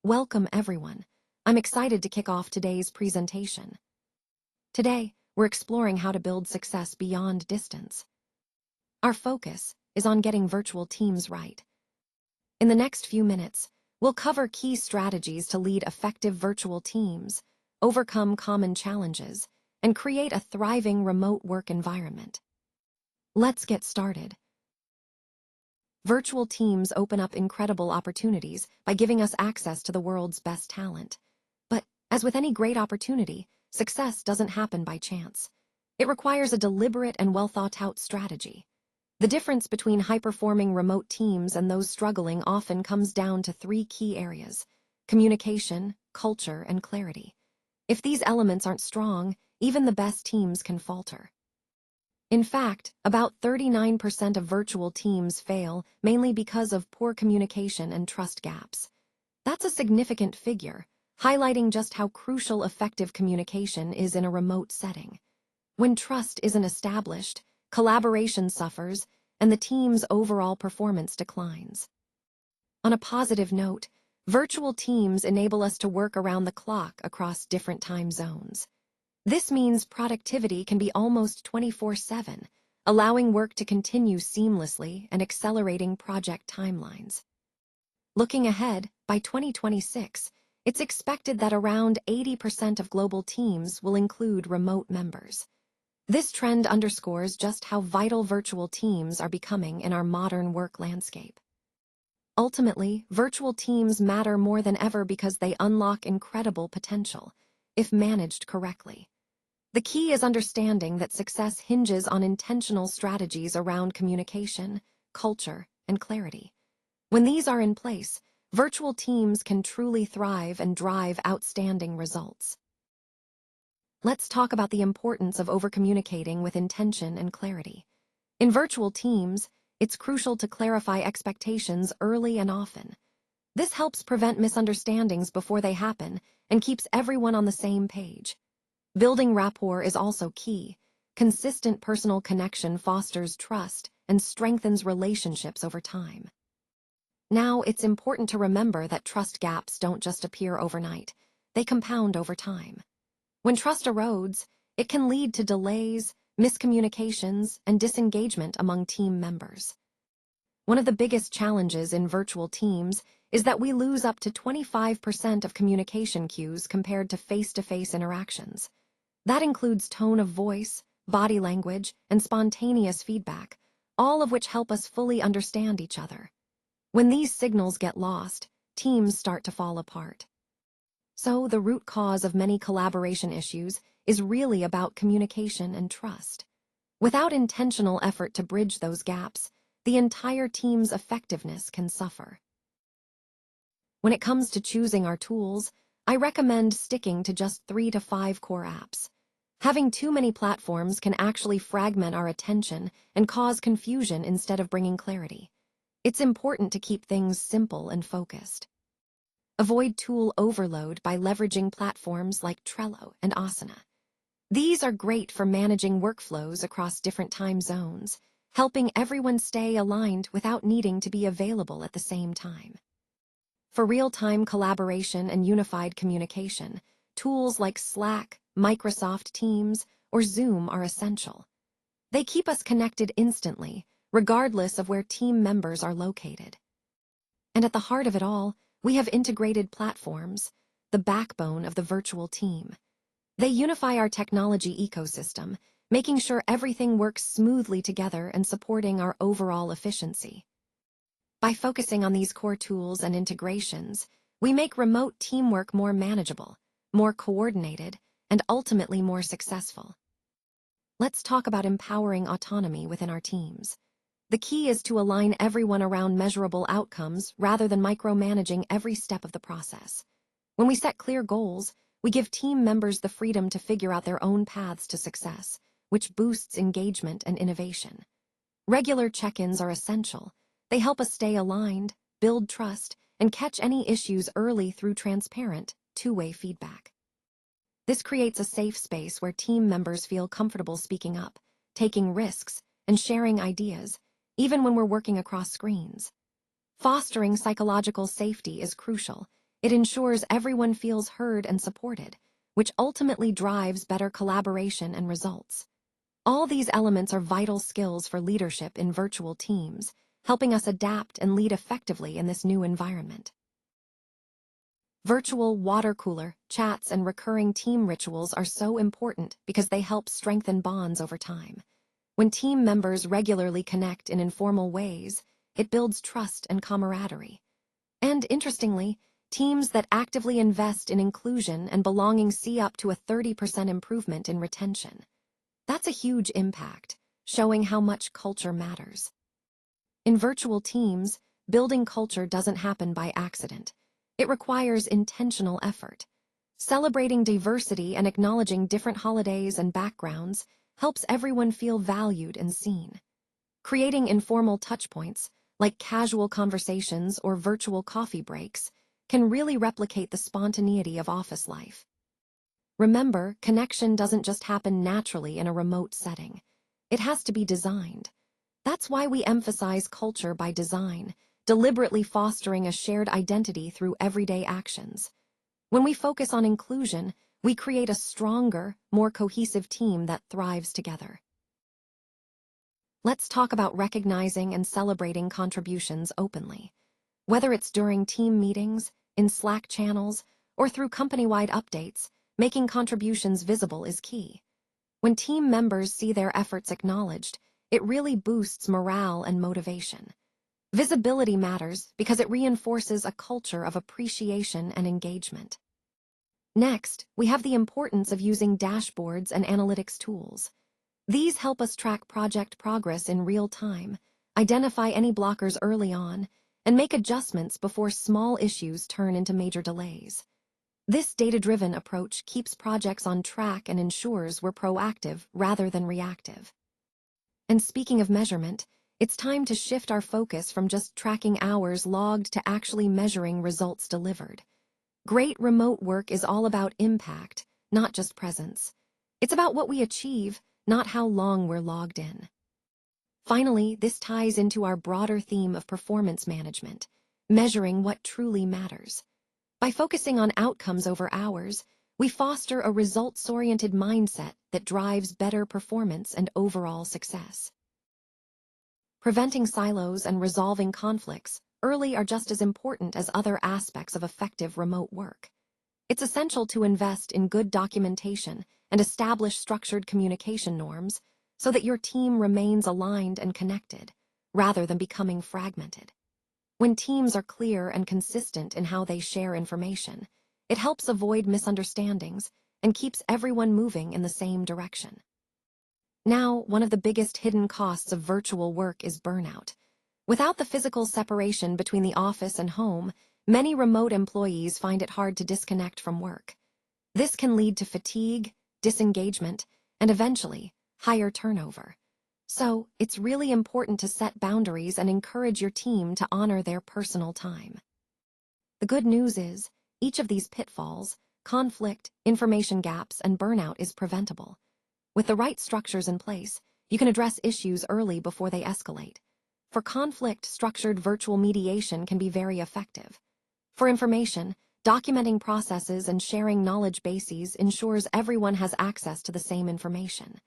Welcome, everyone. I'm excited to kick off today's presentation. Today, we're exploring how to build success beyond distance. Our focus is on getting virtual teams right. In the next few minutes, we'll cover key strategies to lead effective virtual teams, overcome common challenges, and create a thriving remote work environment. Let's get started. Virtual teams open up incredible opportunities by giving us access to the world's best talent. But, as with any great opportunity, success doesn't happen by chance. It requires a deliberate and well-thought-out strategy. The difference between high-performing remote teams and those struggling often comes down to three key areas: communication, culture, and clarity. If these elements aren't strong, even the best teams can falter. In fact, about 39% of virtual teams fail, mainly because of poor communication and trust gaps. That's a significant figure, highlighting just how crucial effective communication is in a remote setting. When trust isn't established, collaboration suffers, and the team's overall performance declines. On a positive note, virtual teams enable us to work around the clock across different time zones. This means productivity can be almost 24/7, allowing work to continue seamlessly and accelerating project timelines. Looking ahead, by 2026, it's expected that around 80% of global teams will include remote members. This trend underscores just how vital virtual teams are becoming in our modern work landscape. Ultimately, virtual teams matter more than ever because they unlock incredible potential, if managed correctly. The key is understanding that success hinges on intentional strategies around communication, culture, and clarity. When these are in place, virtual teams can truly thrive and drive outstanding results. Let's talk about the importance of overcommunicating with intention and clarity. In virtual teams, it's crucial to clarify expectations early and often. This helps prevent misunderstandings before they happen and keeps everyone on the same page. Building rapport is also key. Consistent personal connection fosters trust and strengthens relationships over time. Now, it's important to remember that trust gaps don't just appear overnight. They compound over time. When trust erodes, it can lead to delays, miscommunications, and disengagement among team members. One of the biggest challenges in virtual teams is that we lose up to 25% of communication cues compared to face-to-face interactions. That includes tone of voice, body language, and spontaneous feedback, all of which help us fully understand each other. When these signals get lost, teams start to fall apart. So, the root cause of many collaboration issues is really about communication and trust. Without intentional effort to bridge those gaps, the entire team's effectiveness can suffer. When it comes to choosing our tools, I recommend sticking to just 3 to 5 core apps. Having too many platforms can actually fragment our attention and cause confusion instead of bringing clarity. It's important to keep things simple and focused. Avoid tool overload by leveraging platforms like Trello and Asana. These are great for managing workflows across different time zones, helping everyone stay aligned without needing to be available at the same time. For real-time collaboration and unified communication, tools like Slack, Microsoft Teams, or Zoom are essential. They keep us connected instantly, regardless of where team members are located. And at the heart of it all, we have integrated platforms, the backbone of the virtual team. They unify our technology ecosystem, making sure everything works smoothly together and supporting our overall efficiency. By focusing on these core tools and integrations, we make remote teamwork more manageable, more coordinated, and ultimately more successful. Let's talk about empowering autonomy within our teams. The key is to align everyone around measurable outcomes rather than micromanaging every step of the process. When we set clear goals, we give team members the freedom to figure out their own paths to success, which boosts engagement and innovation. Regular check-ins are essential. They help us stay aligned, build trust, and catch any issues early through transparent, two-way feedback. This creates a safe space where team members feel comfortable speaking up, taking risks, and sharing ideas, even when we're working across screens. Fostering psychological safety is crucial. It ensures everyone feels heard and supported, which ultimately drives better collaboration and results. All these elements are vital skills for leadership in virtual teams, helping us adapt and lead effectively in this new environment. Virtual water cooler, chats, and recurring team rituals are so important because they help strengthen bonds over time. When team members regularly connect in informal ways, it builds trust and camaraderie. And interestingly, teams that actively invest in inclusion and belonging see up to a 30% improvement in retention. That's a huge impact, showing how much culture matters. In virtual teams, building culture doesn't happen by accident. It requires intentional effort. Celebrating diversity and acknowledging different holidays and backgrounds helps everyone feel valued and seen. Creating informal touchpoints, like casual conversations or virtual coffee breaks, can really replicate the spontaneity of office life. Remember, connection doesn't just happen naturally in a remote setting. It has to be designed. That's why we emphasize culture by design, deliberately fostering a shared identity through everyday actions. When we focus on inclusion, we create a stronger, more cohesive team that thrives together. Let's talk about recognizing and celebrating contributions openly. Whether it's during team meetings, in Slack channels, or through company-wide updates, making contributions visible is key. When team members see their efforts acknowledged, it really boosts morale and motivation. Visibility matters because it reinforces a culture of appreciation and engagement. Next, we have the importance of using dashboards and analytics tools. These help us track project progress in real time, identify any blockers early on, and make adjustments before small issues turn into major delays. This data-driven approach keeps projects on track and ensures we're proactive rather than reactive. And speaking of measurement, it's time to shift our focus from just tracking hours logged to actually measuring results delivered. Great remote work is all about impact, not just presence. It's about what we achieve, not how long we're logged in. Finally, this ties into our broader theme of performance management, measuring what truly matters. By focusing on outcomes over hours, we foster a results-oriented mindset that drives better performance and overall success. Preventing silos and resolving conflicts early are just as important as other aspects of effective remote work. It's essential to invest in good documentation and establish structured communication norms so that your team remains aligned and connected, rather than becoming fragmented. When teams are clear and consistent in how they share information, it helps avoid misunderstandings and keeps everyone moving in the same direction. Now, one of the biggest hidden costs of virtual work is burnout. Without the physical separation between the office and home, many remote employees find it hard to disconnect from work. This can lead to fatigue, disengagement, and eventually, higher turnover. So, it's really important to set boundaries and encourage your team to honor their personal time. The good news is, each of these pitfalls, conflict, information gaps, and burnout is preventable. With the right structures in place, you can address issues early before they escalate. For conflict, structured virtual mediation can be very effective. For information, documenting processes and sharing knowledge bases ensures everyone has access to the same information.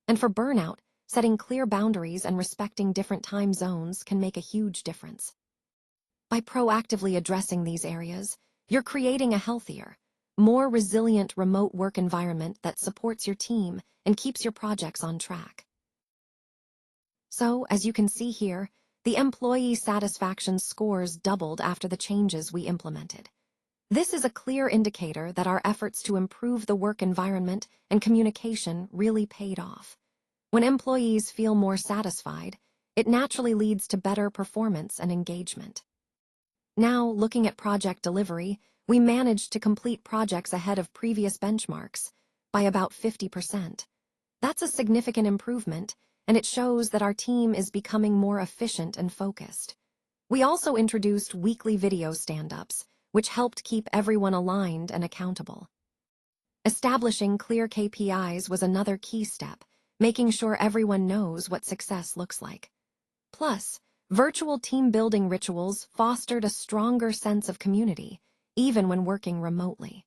And for burnout, setting clear boundaries and respecting different time zones can make a huge difference. By proactively addressing these areas, you're creating a healthier, more resilient remote work environment that supports your team and keeps your projects on track. So, as you can see here, the employee satisfaction scores doubled after the changes we implemented. This is a clear indicator that our efforts to improve the work environment and communication really paid off. When employees feel more satisfied, it naturally leads to better performance and engagement. Now, looking at project delivery, we managed to complete projects ahead of previous benchmarks by about 50%. That's a significant improvement, and it shows that our team is becoming more efficient and focused. We also introduced weekly video stand-ups, which helped keep everyone aligned and accountable. Establishing clear KPIs was another key step, making sure everyone knows what success looks like. Plus, virtual team-building rituals fostered a stronger sense of community, even when working remotely.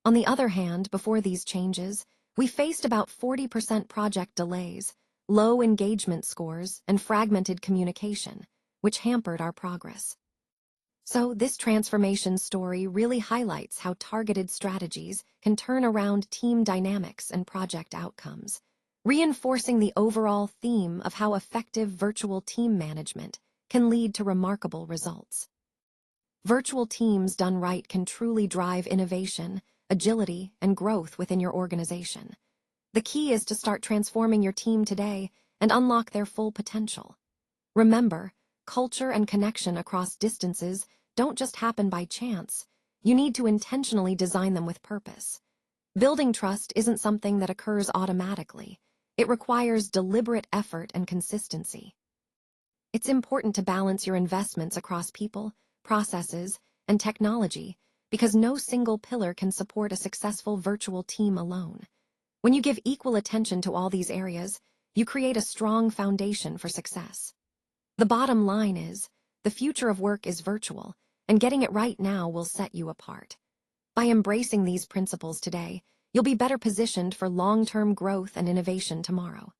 On the other hand, before these changes, we faced about 40% project delays, low engagement scores, and fragmented communication, which hampered our progress. So this transformation story really highlights how targeted strategies can turn around team dynamics and project outcomes, reinforcing the overall theme of how effective virtual team management can lead to remarkable results. Virtual teams done right can truly drive innovation, agility, and growth within your organization. The key is to start transforming your team today and unlock their full potential. Remember, culture and connection across distances don't just happen by chance. You need to intentionally design them with purpose. Building trust isn't something that occurs automatically. It requires deliberate effort and consistency. It's important to balance your investments across people, processes, and technology because no single pillar can support a successful virtual team alone. When you give equal attention to all these areas, you create a strong foundation for success. The bottom line is, the future of work is virtual, and getting it right now will set you apart. By embracing these principles today, you'll be better positioned for long-term growth and innovation tomorrow.